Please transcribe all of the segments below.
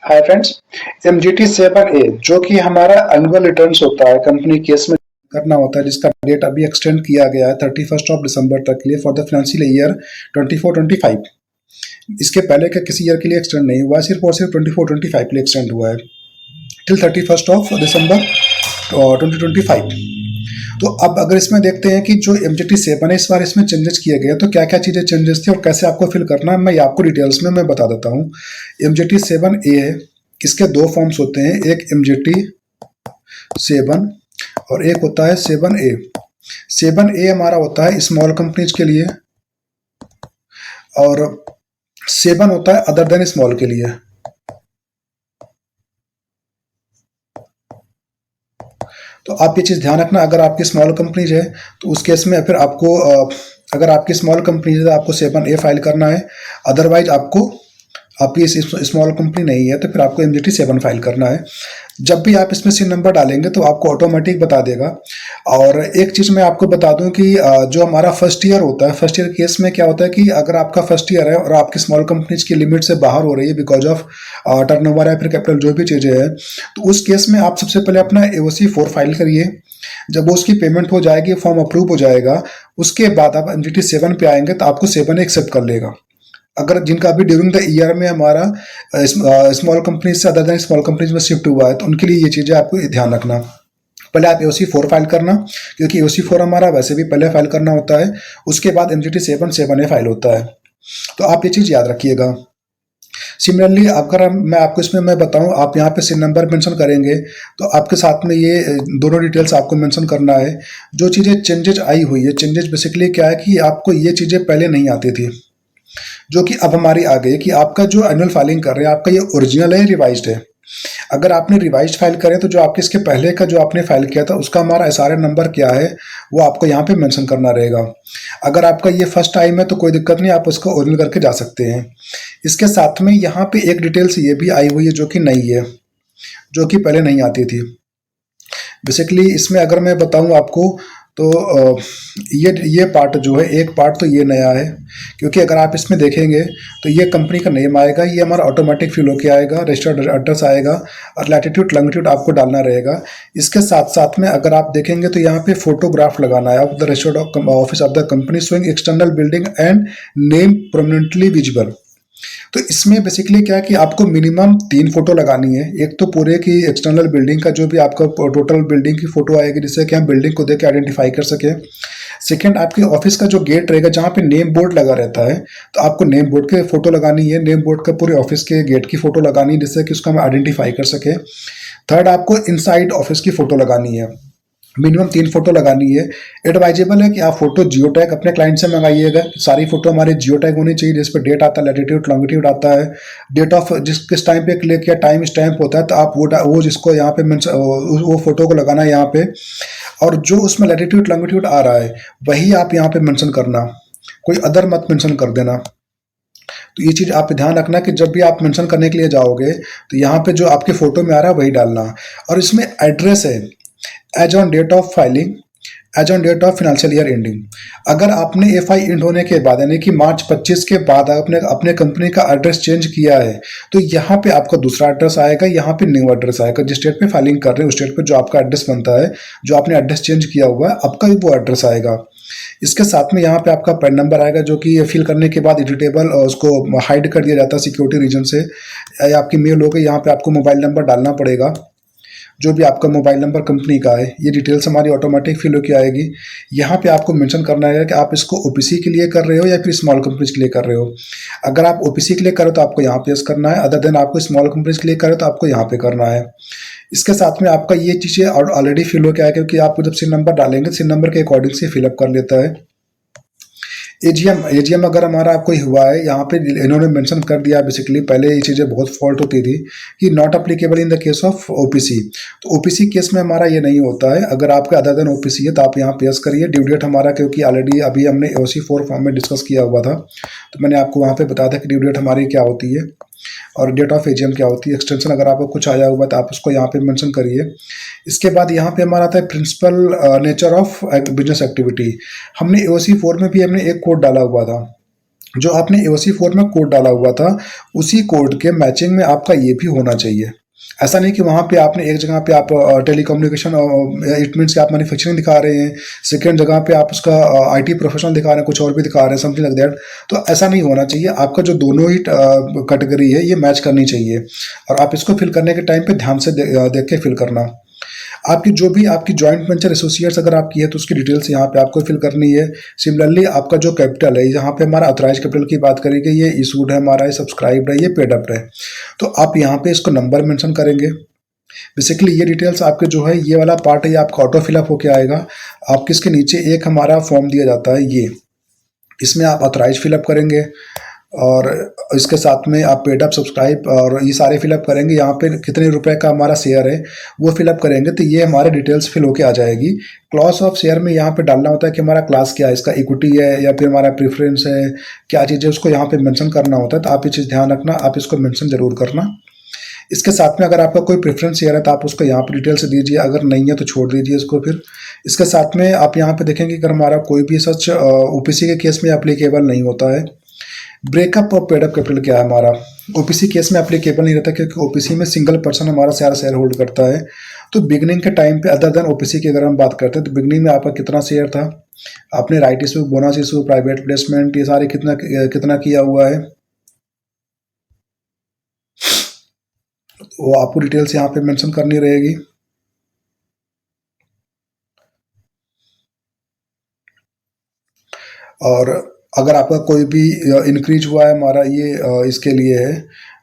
Hi friends. MGT 7A जो कि हमारा एनुअल रिटर्न्स होता है, कंपनी केस में करना होता है, जिसका डेट अभी एक्सटेंड किया गया है 31 तक के लिए फॉर द फाइनेंशियल ईयर 24-25। इसके पहले का किसी ईयर के लिए एक्सटेंड नहीं हुआ, सिर्फ और सिर्फ 24-25 के लिए एक्सटेंड हुआ है टिल 31 दिसंबर 2025। तो अब अगर इसमें देखते हैं कि जो MGT 7 है, इस बार इसमें चेंजेस किए गए, तो क्या क्या चीज़ें चेंजेस थी और कैसे आपको फिल करना है, मैं ये आपको डिटेल्स में मैं बता देता हूँ। MGT 7A है, इसके दो फॉर्म्स होते हैं, एक MGT 7 और एक होता है 7A। 7A हमारा होता है स्मॉल कंपनीज के लिए और 7 होता है अदर देन स्मॉल के लिए। तो आप ये चीज़ ध्यान रखना, अगर आपकी स्मॉल कंपनीज है तो उस केस में फिर आपको अगर आपकी स्मॉल कंपनीज है तो आपको 7A फाइल करना है। अदरवाइज आपकी स्मॉल कंपनी नहीं है तो फिर आपको MGT 7 फाइल करना है। जब भी आप इसमें सिन नंबर डालेंगे तो आपको ऑटोमेटिक बता देगा। और एक चीज़ मैं आपको बता दूं कि जो हमारा फर्स्ट ईयर होता है, फर्स्ट ईयर केस में क्या होता है कि अगर आपका फर्स्ट ईयर है और आपकी स्मॉल कंपनीज की लिमिट से बाहर हो रही है बिकॉज ऑफ टर्नओवर या फिर कैपिटल जो भी चीज़ें हैं, तो उस केस में आप सबसे पहले अपना AOC 4 फाइल करिए। जब वो उसकी पेमेंट हो जाएगी, फॉर्म अप्रूव हो जाएगा, उसके बाद आप MGT 7 पे आएंगे तो आपको 7 एक्सेप्ट कर लेगा। अगर जिनका अभी ड्यूरिंग द ईयर में हमारा स्मॉल कंपनीज से अदर देन स्मॉल कंपनीज में शिफ्ट हुआ है, तो उनके लिए ये चीज़ें आपको ध्यान रखना। पहले आप AOC 4 फाइल करना, क्योंकि AOC 4 हमारा वैसे भी पहले फाइल करना होता है, उसके बाद MGT 7 7A फाइल होता है। तो आप ये चीज़ याद रखिएगा। सिमिलरली अगर मैं आपको इसमें मैं बताऊं, आप यहाँ पे सिन नंबर मेंशन करेंगे तो आपके साथ में ये दोनों डिटेल्स आपको मेंशन करना है। जो चीज़ें चेंजेज आई हुई है, चेंजेस बेसिकली क्या है कि आपको ये चीज़ें पहले नहीं आती थी, जो कि अब हमारी आ गई कि आपका जो एनुअल फाइलिंग कर रहे हैं, आपका ये ओरिजिनल है, रिवाइज्ड है। अगर आपने रिवाइज्ड फाइल करें तो जो आपके इसके पहले का जो आपने फाइल किया था उसका हमारा SRN नंबर क्या है वो आपको यहाँ पे मेंशन करना रहेगा। अगर आपका ये फर्स्ट टाइम है तो कोई दिक्कत नहीं, आप उसको ओरिजिनल करके जा सकते हैं। इसके साथ में यहाँ पे एक डिटेल्स ये भी आई हुई है जो कि नई है, जो कि पहले नहीं आती थी। बेसिकली इसमें अगर मैं बताऊं आपको तो ये पार्ट जो है, एक पार्ट तो ये नया है, क्योंकि अगर आप इसमें देखेंगे तो ये कंपनी का नेम आएगा, ये हमारा ऑटोमेटिक फिल होके आएगा, रजिस्टर्ड एड्रेस आएगा और लैटिट्यूड लॉन्गिट्यूड आपको डालना रहेगा। इसके साथ साथ में अगर आप देखेंगे तो यहाँ पे फोटोग्राफ लगाना है of the registered office of the company showing external building and name prominently visible. तो इसमें बेसिकली क्या है कि आपको मिनिमम 3 फोटो लगानी है। एक तो पूरे की एक्सटर्नल बिल्डिंग का जो भी आपका टोटल बिल्डिंग की फोटो आएगी, जिससे कि हम बिल्डिंग को देख के आइडेंटिफाई कर सके। सेकंड, आपके ऑफिस का जो गेट रहेगा जहाँ पे नेम बोर्ड लगा रहता है, तो आपको नेम बोर्ड के फोटो लगानी है, नेम बोर्ड का पूरे ऑफिस के गेट की फोटो लगानी है, जिससे कि उसका हम आइडेंटिफाई कर सके। थर्ड, आपको इनसाइड ऑफिस की फोटो लगानी है, मिनिमम 3 फोटो लगानी है। एडवाइजेबल है कि आप फोटो जियो टैग अपने क्लाइंट से मंगाइएगा। सारी फोटो हमारे जियो टैग होनी चाहिए, जिस पर डेट आता है, लैटिट्यूड लॉन्गिट्यूड आता है, डेट ऑफ जिस किस टाइम पे क्लिक किया, टाइम स्टैम्प होता है, तो आप वो जिसको यहाँ पे वो फोटो को लगाना है यहाँ पे। और जो उसमें लैटिट्यूड लॉन्गिट्यूड आ रहा है वही आप यहाँ पे मेंशन करना, कोई अदर मत मेंशन कर देना। तो ये चीज़ आप ध्यान रखना कि जब भी आप मेंशन करने के लिए जाओगे तो यहाँ पे जो आपके फोटो में आ रहा है वही डालना। और इसमें एड्रेस है as on date of filing, as on date of financial year ending. अगर आपने FI एंड होने के बाद यानी कि मार्च 25 के बाद आपने अपने कंपनी का एड्रेस चेंज किया है, तो यहाँ पे आपका दूसरा एड्रेस आएगा, यहाँ पे न्यू एड्रेस आएगा। जिस स्टेट पे फाइलिंग कर रहे हैं उस स्टेट पे जो आपका एड्रेस बनता है, जो आपने एड्रेस चेंज किया हुआ है, आपका भी वो एड्रेस आएगा। इसके साथ में यहाँ पे आपका पैन नंबर आएगा, जो कि फिल करने के बाद एडिटेबल उसको हाइड कर दिया जाता है सिक्योरिटी रीजन से। या आपकी मेल हो गई, यहाँ पे आपको मोबाइल नंबर डालना पड़ेगा, जो भी आपका मोबाइल नंबर कंपनी का है। ये डिटेल्स हमारी ऑटोमेटिक फिल होकर आएगी। यहाँ पे आपको मेंशन करना है कि आप इसको OPC के लिए कर रहे हो या फिर स्मॉल कंपनीज के लिए कर रहे हो। अगर आप OPC के लिए करो तो आपको यहाँ पे यस करना है, अदर देन आपको स्मॉल कंपनीज के लिए करो तो आपको यहाँ पे करना है। इसके साथ में आपका ये चीज़ें ऑलरेडी फिल होकर आएगा, क्योंकि आपको जब सिन नंबर डालेंगे, सिन नंबर के अकॉर्डिंग से फिलअप कर लेता है। एजीएम अगर हमारा कोई हुआ है, यहाँ पे इन्होंने मेंशन कर दिया। बेसिकली पहले ये चीज़ें बहुत फॉल्ट होती थी कि not applicable in the case of OPC। तो OPC केस में हमारा ये नहीं होता है। अगर आपका अदर देन OPC है तो आप यहाँ पे यस करिए। ड्यू डेट हमारा, क्योंकि ऑलरेडी अभी हमने AOC 4 फॉर्म में डिस्कस किया हुआ था, तो मैंने आपको वहाँ पे बताया था कि ड्यू डेट हमारी क्या होती है और डेट ऑफ AGM क्या होती है। एक्सटेंशन अगर आपको कुछ आया हुआ तो आप उसको यहाँ पे मेंशन करिए। इसके बाद यहाँ पे हमारा आता है principal nature of business activity. हमने AOC 4 में भी हमने एक कोड डाला हुआ था, जो आपने एओसी 4 में कोड डाला हुआ था, उसी कोड के मैचिंग में आपका ये भी होना चाहिए। ऐसा नहीं कि वहाँ पे आपने एक जगह पे आप टेलीकम्युनिकेशन, इट मीन्स कि आप मैन्युफैक्चरिंग दिखा रहे हैं, सेकंड जगह पे आप उसका आईटी प्रोफेशनल दिखा रहे हैं, कुछ और भी दिखा रहे हैं, समथिंग लाइक दैट। तो ऐसा नहीं होना चाहिए। आपका जो दोनों ही कैटेगरी है ये मैच करनी चाहिए, और आप इसको फिल करने के टाइम पे ध्यान से देख के फिल करना। आपकी जो भी आपकी जॉइंट वेंचर एसोसिएट्स अगर आपकी है तो उसकी डिटेल्स यहाँ पे आपको फिल करनी है। सिमिलरली आपका जो कैपिटल है, यहाँ पे हमारा ऑथराइज कैपिटल की बात करेंगे, ये इशूड है हमारा, ये सब्सक्राइब्ड है, ये पेड अप है, तो आप यहाँ पे इसको नंबर मेंशन करेंगे। बेसिकली ये डिटेल्स आपके जो है, ये वाला पार्ट है, ये आपका ऑटो फिलअप होके आएगा। आपके इसके नीचे एक हमारा फॉर्म दिया जाता है, ये इसमें आप ऑथराइज फिलअप करेंगे, और इसके साथ में आप पेड अप, सब्सक्राइब और ये सारे फिलअप करेंगे। यहाँ पे कितने रुपए का हमारा शेयर है वो फिलअप करेंगे, तो ये हमारे डिटेल्स फिल होके आ जाएगी। क्लास ऑफ शेयर में यहाँ पे डालना होता है कि हमारा क्लास क्या है, इसका इक्विटी है या फिर हमारा प्रेफरेंस है, क्या चीज़ है, उसको यहाँ पे मेंशन करना होता है। तो आप ये चीज़ ध्यान रखना, आप इसको मेंशन जरूर करना। इसके साथ में अगर आपका कोई प्रेफरेंस शेयर है तो आप उसको यहाँ पर डिटेल्स दीजिए, अगर नहीं है तो छोड़ दीजिए इसको। फिर इसके साथ में आप यहाँ पे देखेंगे कि अगर हमारा कोई भी सच ओपीसी के केस में एप्लीकेबल नहीं होता है। ब्रेकअप और पेड अप कैपिटल क्या है हमारा, ओपीसी केस में एप्लीकेबल नहीं रहता, क्योंकि ओपीसी में सिंगल पर्सन हमारा शेयर होल्ड करता है। तो बिगनिंग के टाइम पे अदर देन ओपीसी की अगर हम बात करते हैं तो बिगनिंग में आपका कितना शेयर था, आपने right issue, bonus issue, private placement, ये सारे कितना कितना किया हुआ है, वो आपको डिटेल्स यहाँ पे मेंशन करनी रहेगी। और अगर आपका कोई भी इंक्रीज हुआ है हमारा, ये इसके लिए है,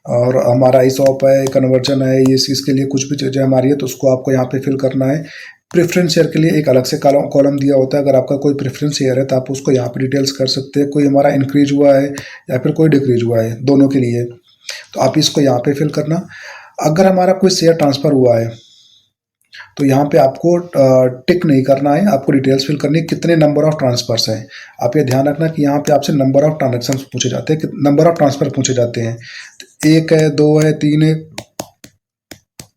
और हमारा ईसॉप है, कन्वर्जन है, ये इसके लिए कुछ भी चीज़ें हमारी है तो उसको आपको यहाँ पे फिल करना है। प्रेफरेंस शेयर के लिए एक अलग से कॉलम दिया होता है, अगर आपका कोई प्रेफरेंस शेयर है तो आप उसको यहाँ पे डिटेल्स कर सकते हैं, कोई हमारा इंक्रीज हुआ है या फिर कोई डिक्रीज हुआ है, दोनों के लिए। तो आप इसको यहाँ पे फिल करना। अगर हमारा कोई शेयर ट्रांसफ़र हुआ है तो यहाँ पे आपको टिक नहीं करना है, आपको डिटेल्स फिल करनी है, कितने नंबर ऑफ ट्रांसफर्स हैं। आप ये ध्यान रखना कि यहाँ पे आपसे नंबर ऑफ ट्रांजेक्शन पूछे जाते हैं, नंबर ऑफ ट्रांसफर पूछे जाते हैं, एक है, दो है, तीन है,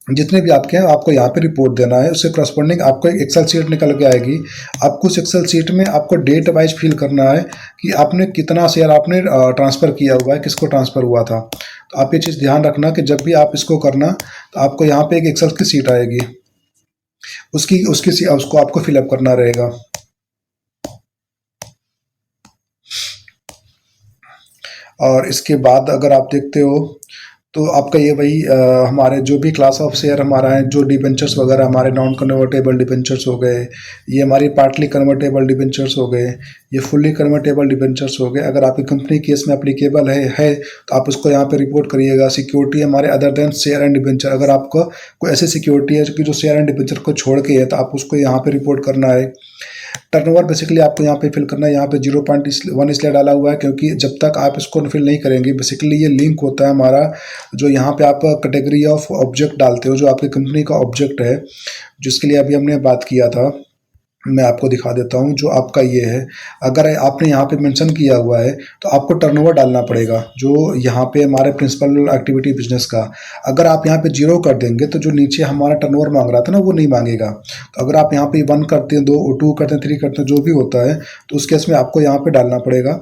जितने भी आपके हैं आपको यहाँ पे रिपोर्ट देना है। उससे करस्पॉन्डिंग आपको एक एक्सेल शीट निकल के आएगी, आपको उस एक्सेल शीट में आपको डेट वाइज फिल करना है कि आपने कितना शेयर आपने ट्रांसफ़र किया हुआ है, किसको ट्रांसफ़र हुआ था। तो आप ये चीज़ ध्यान रखना कि जब भी आप इसको करना तो आपको यहाँ पे एक एक्सेल की शीट आएगी, उसकी उसकी उसको आपको फिलअप करना रहेगा। और इसके बाद अगर आप देखते हो तो आपका ये वही हमारे जो भी क्लास ऑफ शेयर हमारा है, जो डिबेंचर्स वगैरह हमारे नॉन कन्वर्टेबल डिबेंचर्स हो गए, ये हमारी पार्टली कन्वर्टेबल डिबेंचर्स हो गए, ये फुल्ली कन्वर्टेबल डिबेंचर्स हो गए। अगर आपकी कंपनी केस में एप्लीकेबल है तो आप उसको यहाँ पे रिपोर्ट करिएगा। सिक्योरिटी हमारे other than share and debenture, अगर आपको कोई ऐसी सिक्योरिटी है कि जो शेयर एंड डिबेंचर को छोड़ के है तो आप उसको यहाँ पे रिपोर्ट करना है। टर्नओवर बेसिकली आपको यहाँ पे फिल करना है, यहाँ पे 0.1 इसलिए डाला हुआ है क्योंकि जब तक आप इसको फिल नहीं करेंगे, बेसिकली ये लिंक होता है हमारा, जो यहाँ पे आप कैटेगरी ऑफ ऑब्जेक्ट डालते हो, जो आपकी कंपनी का ऑब्जेक्ट है, जिसके लिए अभी हमने बात किया था, मैं आपको दिखा देता हूँ। जो आपका ये है, अगर आपने यहाँ पे मेंशन किया हुआ है तो आपको टर्नओवर डालना पड़ेगा, जो यहाँ पे हमारे प्रिंसिपल एक्टिविटी बिजनेस का। अगर आप यहाँ पे 0 कर देंगे तो जो नीचे हमारा टर्नओवर मांग रहा था ना, वो नहीं मांगेगा। तो अगर आप यहाँ पे 1 करते हैं, 2 करते हैं, 3 करते हैं, जो भी होता है, तो उस केस में आपको यहाँ पे डालना पड़ेगा।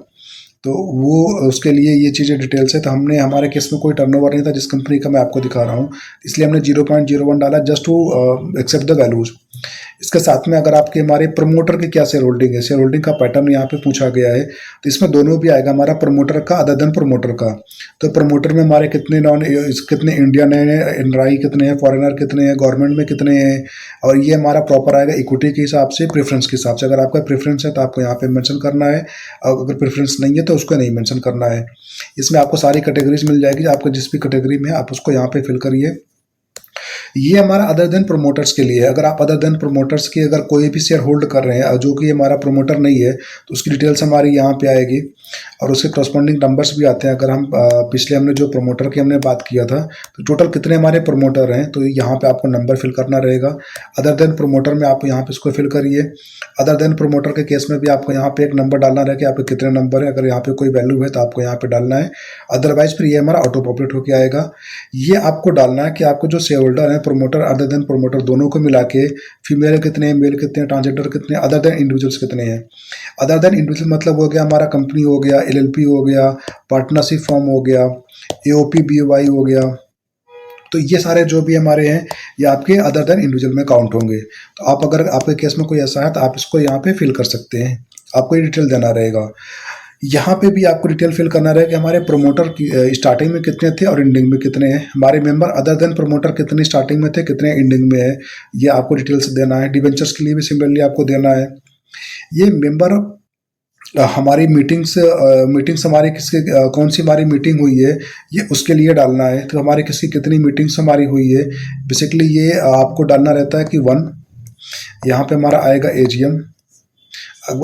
तो वो उसके लिए ये चीज़ें डिटेल्स है। तो हमने हमारे केस में कोई टर्नओवर नहीं था जिस कंपनी का मैं आपको दिखा रहा हूँ, इसलिए हमने 0.01 डाला, just to accept the values. इसके साथ में अगर आपके हमारे प्रमोटर की क्या शेयर होल्डिंग है, शेयर होल्डिंग का पैटर्न यहाँ पे पूछा गया है, तो इसमें दोनों भी आएगा, हमारा प्रमोटर का अदर देन प्रमोटर का। तो प्रमोटर में हमारे कितने कितने इंडियन है, एनआरआई कितने हैं, फॉरेनर कितने हैं, गवर्नमेंट में कितने हैं, और ये हमारा प्रॉपर आएगा इक्विटी के हिसाब से, प्रेफरेंस के हिसाब से। अगर आपका प्रेफरेंस है तो आपको यहाँ पे मेंशन करना है, और अगर प्रेफरेंस नहीं है तो उसको नहीं मेंशन करना है। इसमें आपको सारी कैटेगरीज मिल जाएगी, आपको जिस भी कैटेगरी में आप उसको यहाँ पे फिल करिए। ये हमारा अदर देन प्रोमोटर्स के लिए है। अगर आप अदर देन प्रोमोटर्स की अगर कोई भी शेयर होल्ड कर रहे हैं जो कि हमारा प्रोमोटर नहीं है, तो उसकी डिटेल्स हमारी यहाँ पे आएगी, और उसके करस्पॉन्डिंग नंबर्स भी आते हैं। अगर हम पिछले हमने जो प्रोमोटर की हमने बात किया था, तो टोटल कितने हमारे प्रोमोटर हैं, तो यहाँ पे आपको नंबर फिल करना रहेगा। अदर देन प्रोमोटर में आप यहाँ पे इसको फिल करिए। अदर देन प्रोमोटर के केस में भी आपको यहाँ पे एक नंबर डालना रहेगा कि आपके कितने नंबर है। अगर यहाँ पे कोई वैल्यू है तो आपको यहाँ पे डालना है, अदरवाइज फिर ये हमारा ऑटो पॉपुलेट होकर आएगा। ये आपको डालना है कि आपको जो शेयर होल्डर है, प्रोमोटर अदर देन प्रोमोटर, दोनों को मिला के फीमेल कितने हैं, मेल कितने हैं, ट्रांसजेंडर कितने हैं, अदर देन इंडिविजुअल्स कितने हैं। अदर देन इंडिविजुअल मतलब हो गया हमारा कंपनी हो गया, LLP हो गया, पार्टनरशिप फॉर्म हो गया, AOP BOI हो गया। तो ये सारे जो भी हमारे हैं ये आपके अदर देन इंडिविजुअल में काउंट होंगे। तो आप अगर आपके केस में कोई ऐसा है तो आप इसको यहाँ पे फिल कर सकते हैं, आपको ये डिटेल देना रहेगा। यहाँ पे भी आपको डिटेल फिल करना रहेगा कि हमारे प्रोमोटर की स्टार्टिंग में कितने थे और एंडिंग में कितने हैं, हमारे मेंबर अदर देन प्रोमोटर कितने स्टार्टिंग में थे, कितने एंडिंग में है, ये आपको डिटेल्स देना है। डिवेंचर्स के लिए भी सिमिलरली आपको देना है। ये मेंबर हमारी मीटिंग्स हमारी किसके कौन सी हमारी मीटिंग हुई है ये उसके लिए डालना है। तो हमारी किसकी कितनी मीटिंग्स हमारी हुई है, बेसिकली ये आपको डालना रहता है कि 1। यहाँ पे हमारा आएगा AGM।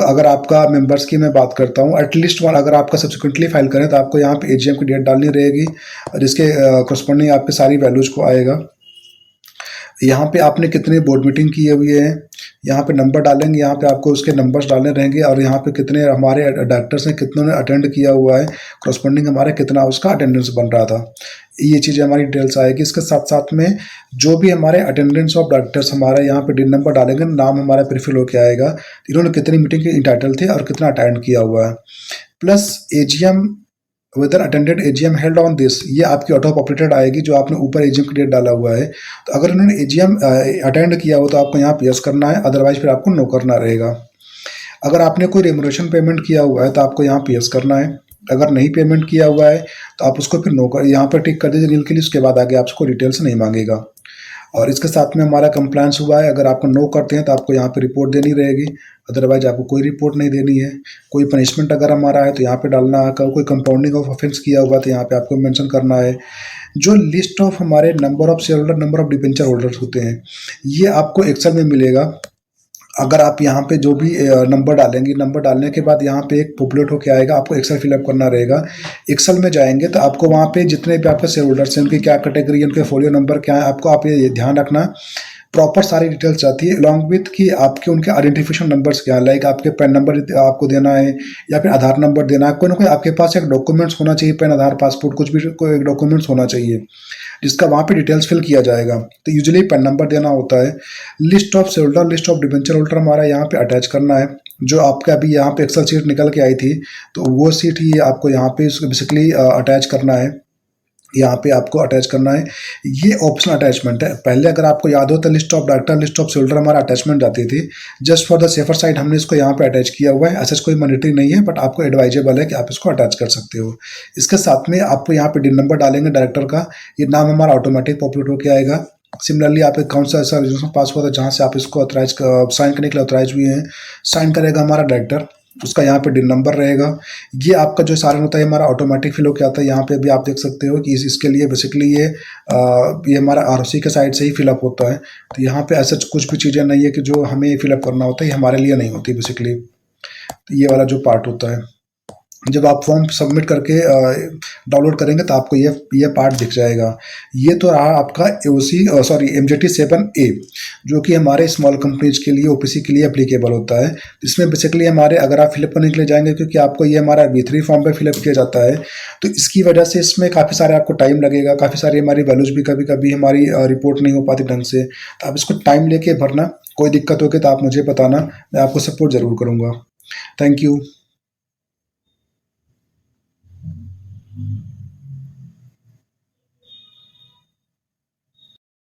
अगर आपका मेंबर्स की मैं बात करता हूँ, एटलीस्ट 1 अगर आपका सब्सिक्वेंटली फाइल करें तो आपको यहाँ पे AGM की डेट डालनी रहेगी और इसके करस्पॉन्डिंग आपके सारी वैल्यूज को आएगा। यहाँ पे आपने कितने बोर्ड मीटिंग किए हुए हैं, यहाँ पे नंबर डालेंगे, यहाँ पे आपको उसके नंबर्स डालने रहेंगे और यहाँ पे कितने हमारे डायरेक्टर्स ने कितनों ने अटेंड किया हुआ है, करस्पॉन्डिंग हमारे कितना उसका अटेंडेंस बन रहा था, ये चीज़ें हमारी डिटेल्स आएगी। इसके साथ साथ में जो भी हमारे अटेंडेंस ऑफ डायरेक्टर्स हमारे यहाँ पे डिन नंबर डालेंगे, नाम हमारा प्रीफिल होके आएगा, इन्होंने कितनी मीटिंग के इंटाइटल थे और कितना अटेंड किया हुआ है, plus AGM whether attended AGM held on this, ये आपकी ऑटो पॉपुलेटेड आएगी जो आपने ऊपर AGM की डेट डाला हुआ है। तो अगर उन्होंने AGM अटेंड किया हो तो आपको यहाँ पे यस करना है, अदरवाइज फिर आपको नो करना रहेगा। अगर आपने कोई रेमुनरेशन पेमेंट किया हुआ है तो आपको यहाँ पे यस करना है, अगर नहीं पेमेंट किया हुआ है तो आप उसको फिर नो कर यहाँ पर टिक कर दीजिए नील के लिए, उसके बाद आगे आपको डिटेल्स नहीं मांगेगा। और इसके साथ में हमारा कंप्लायंस हुआ है, अगर आपको नो करते हैं तो आपको यहाँ पे रिपोर्ट देनी रहेगी, अदरवाइज आपको कोई रिपोर्ट नहीं देनी है। कोई पनिशमेंट अगर हमारा है तो यहाँ पे डालना है, कोई कंपाउंडिंग ऑफ ऑफेंस किया हुआ तो यहाँ पे आपको मेंशन करना है। जो लिस्ट ऑफ हमारे number of share holder, number of debenture holders होते हैं, ये आपको एक्सेल में मिलेगा। अगर आप यहाँ पे जो भी नंबर डालेंगे, नंबर डालने के बाद यहाँ पे एक पॉपुलेट होके आएगा, आपको एक्सेल फिलअप करना रहेगा। एक्सेल में जाएंगे तो आपको वहाँ पे जितने भी आपके शेयर होल्डर्स हैं, उनकी क्या कैटेगरी है, उनके फोलियो नंबर क्या है, आपको आप ये ध्यान रखना, प्रॉपर सारी डिटेल्स आती है अलॉन्ग विथ कि आपके उनके आइडेंटिफिकेशन नंबर्स क्या है, लाइक आपके पैन नंबर आपको देना है या फिर आधार नंबर देना है, कोई ना कोई आपके पास एक डॉक्यूमेंट्स होना चाहिए, पैन, आधार, पासपोर्ट, कुछ भी कोई एक डॉक्यूमेंट्स होना चाहिए जिसका वहाँ पे डिटेल्स फिल किया जाएगा। तो यूजुअली पैन नंबर देना होता है। List of share holder, list of debenture holder हमारा यहाँ पे अटैच करना है, जो आपका अभी यहाँ पे एक्सेल शीट निकल के आई थी तो वो सीट ही आपको यहाँ पे बेसिकली अटैच करना है, यहाँ पे आपको अटैच करना है। ये ऑप्शनल अटैचमेंट है। पहले अगर आपको याद हो तो list of director, list of share holder हमारा अटैचमेंट जाती थी, just for the safer side हमने इसको यहाँ पे अटैच किया हुआ है। ऐसा कोई मैंडेटरी नहीं है, बट आपको एडवाइजेबल है कि आप इसको अटैच कर सकते हो। इसके साथ में आपको यहाँ पे डिन नंबर डालेंगे डायरेक्टर का, ये नाम हमारा ऑटोमेटिक पॉपुलेट होकर आएगा। सिमिलरली आप एक कौन सा ऐसा रजिस्ट्रेशन पास हुआ था जहाँ से आप इसको ऑथराइज साइन करने के लिए ऑथराइज हुए हैं, साइन करेगा हमारा डायरेक्टर, उसका यहाँ पे डिन नंबर रहेगा। ये आपका जो सारण होता है हमारा ऑटोमेटिक फिल होकर आता है। यहाँ पे भी आप देख सकते हो कि इसके लिए बेसिकली ये हमारा ROC के साइड से ही फिलअप होता है। तो यहाँ पे ऐसा कुछ भी चीज़ें नहीं है कि जो हमें फिलअप करना होता है, ये हमारे लिए नहीं होती बेसिकली। तो ये वाला जो पार्ट होता है, जब आप फॉर्म सबमिट करके डाउनलोड करेंगे तो आपको ये पार्ट दिख जाएगा। ये तो रहा आपका MJT 7A, जो कि हमारे स्मॉल कंपनीज के लिए, OPC के लिए एप्लीकेबल होता है। इसमें बेसिकली हमारे अगर आप फिलअप करने के लिए जाएंगे, क्योंकि आपको ये हमारा B3 फॉर्म पे फिलअप किया जाता है, तो इसकी वजह से इसमें काफ़ी सारे आपको टाइम लगेगा, काफ़ी सारी हमारी वैल्यूज भी कभी कभी हमारी रिपोर्ट नहीं हो पाती ढंग से। तो आप इसको टाइम लेके भरना, कोई दिक्कत होगी तो आप मुझे बताना, मैं आपको सपोर्ट ज़रूर करूँगा। Thank you.